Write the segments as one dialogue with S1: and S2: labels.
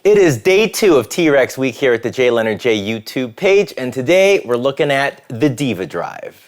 S1: It is day 2 of T-Rex Week here at the Jay Leonard J YouTube page, and today we're looking at the Diva Drive.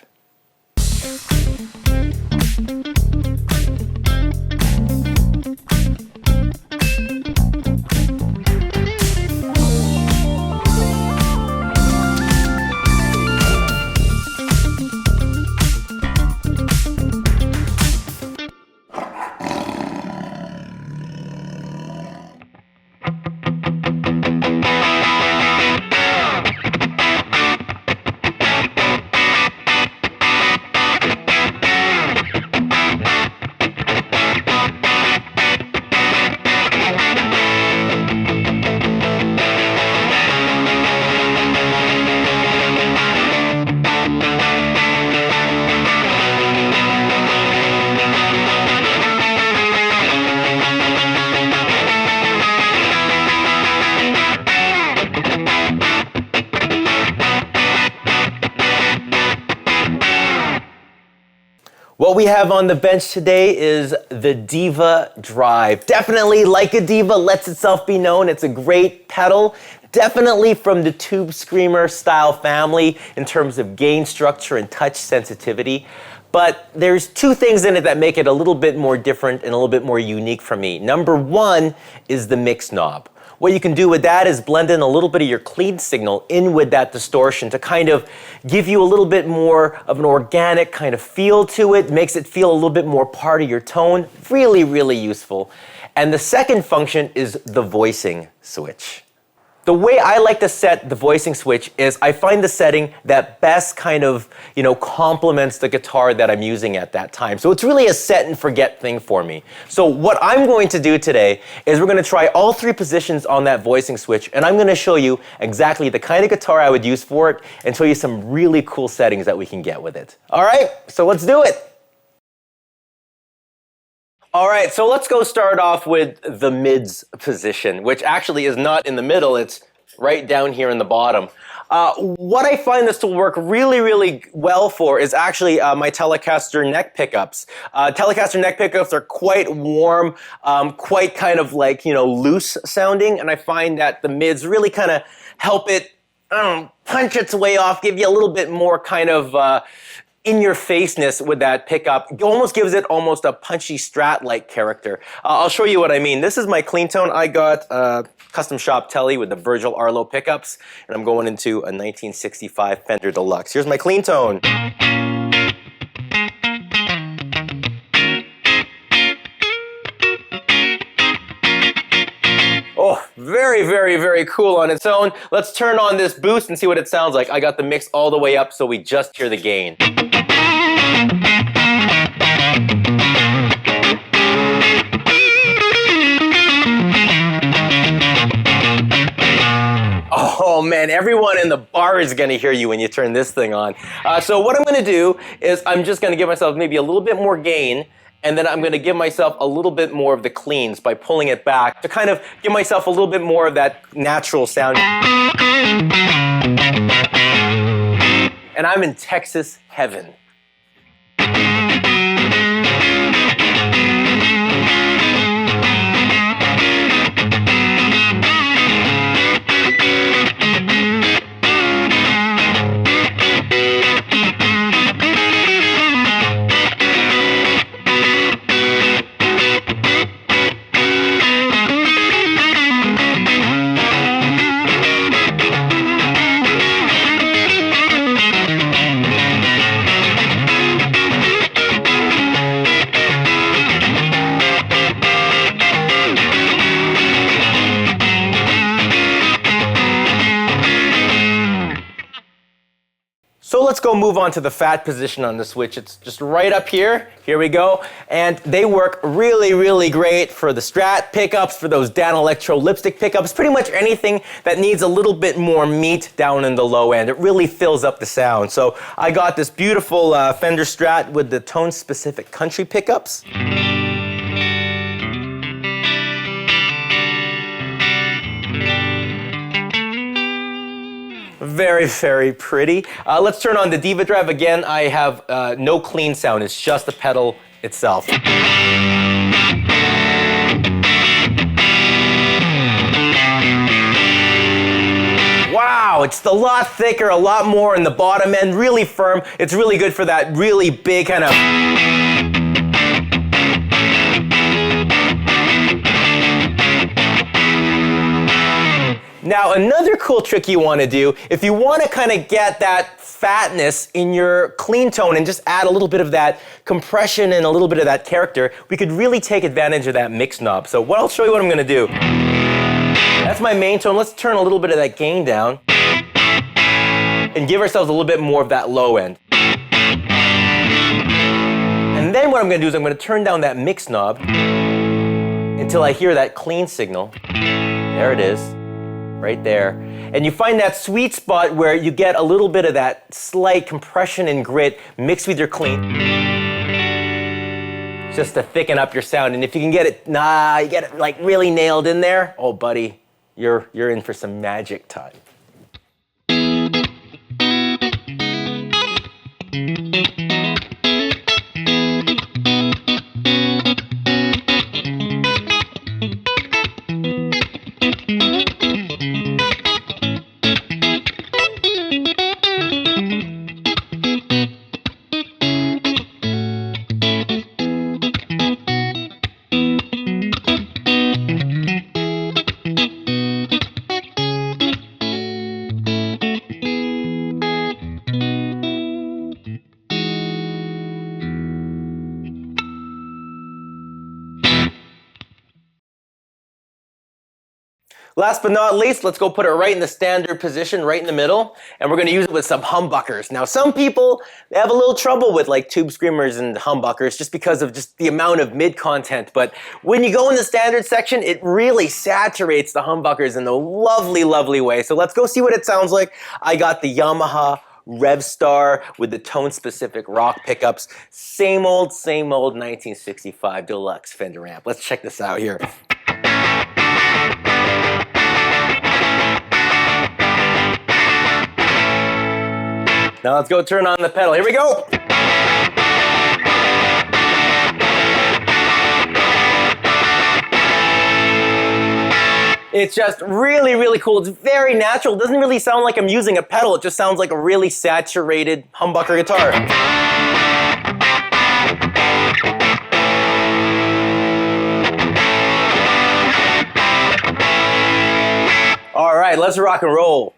S1: What we have on the bench today is the Diva Drive. Definitely like a diva, lets itself be known. It's a great pedal. Definitely from the Tube Screamer style family in terms of gain structure and touch sensitivity. But there's 2 things in it that make it a little bit more different and a little bit more unique for me. Number 1 is the mix knob. What you can do with that is blend in a little bit of your clean signal in with that distortion to kind of give you a little bit more of an organic kind of feel to it, makes it feel a little bit more part of your tone. Really, really useful. And the second function is the voicing switch. The way I like to set the voicing switch is I find the setting that best kind of, complements the guitar that I'm using at that time. So it's really a set and forget thing for me. So what I'm going to do today is we're going to try all 3 positions on that voicing switch, and I'm going to show you exactly the kind of guitar I would use for it and show you some really cool settings that we can get with it. All right, so let's do it. All right, so let's go start off with the mids position, which actually is not in the middle, it's right down here in the bottom. What I find this to work really, really well for is actually my Telecaster neck pickups. Telecaster neck pickups are quite warm, quite kind of like, loose sounding, and I find that the mids really kind of help it, punch its way off, give you a little bit more kind of in-your-faceness with that pickup. It almost gives it almost a punchy Strat-like character. I'll show you what I mean. This is my clean tone. I got a custom shop Tele with the Virgil Arlo pickups, and I'm going into a 1965 Fender Deluxe. Here's my clean tone. Oh, very, very, very cool on its own. Let's turn on this boost and see what it sounds like. I got the mix all the way up so we just hear the gain. Oh man, everyone in the bar is gonna hear you when you turn this thing on. So what I'm gonna do is I'm just gonna give myself maybe a little bit more gain, and then I'm going to give myself a little bit more of the cleans by pulling it back to kind of give myself a little bit more of that natural sound. And I'm in Texas heaven. So let's go move on to the fat position on the switch. It's just right up here. Here we go. And they work really, really great for the Strat pickups, for those Dan Electro lipstick pickups, pretty much anything that needs a little bit more meat down in the low end. It really fills up the sound. So I got this beautiful Fender Strat with the tone-specific country pickups. Very, very pretty. Let's turn on the Diva Drive. Again, I have no clean sound. It's just the pedal itself. wow, it's a lot thicker, a lot more in the bottom end, really firm. It's really good for that really big kind of... Now, another cool trick you want to do, if you want to kind of get that fatness in your clean tone and just add a little bit of that compression and a little bit of that character, we could really take advantage of that mix knob. So I'll show you what I'm going to do. That's my main tone. Let's turn a little bit of that gain down and give ourselves a little bit more of that low end. And then what I'm going to do is I'm going to turn down that mix knob until I hear that clean signal. There it is. Right there. And you find that sweet spot where you get a little bit of that slight compression and grit mixed with your clean. Just to thicken up your sound. And if you can get it, you get it like really nailed in there, oh buddy, you're in for some magic time. Last but not least, let's go put it right in the standard position, right in the middle, and we're going to use it with some humbuckers. Now, some people, they have a little trouble with like tube screamers and humbuckers just because of just the amount of mid content, but when you go in the standard section, it really saturates the humbuckers in a lovely, lovely way. So let's go see what it sounds like. I got the Yamaha Revstar with the tone-specific rock pickups. Same old 1965 deluxe Fender amp. Let's check this out here. Now let's go turn on the pedal. Here we go. It's just really, really cool. It's very natural. It doesn't really sound like I'm using a pedal. It just sounds like a really saturated humbucker guitar. All right, let's rock and roll.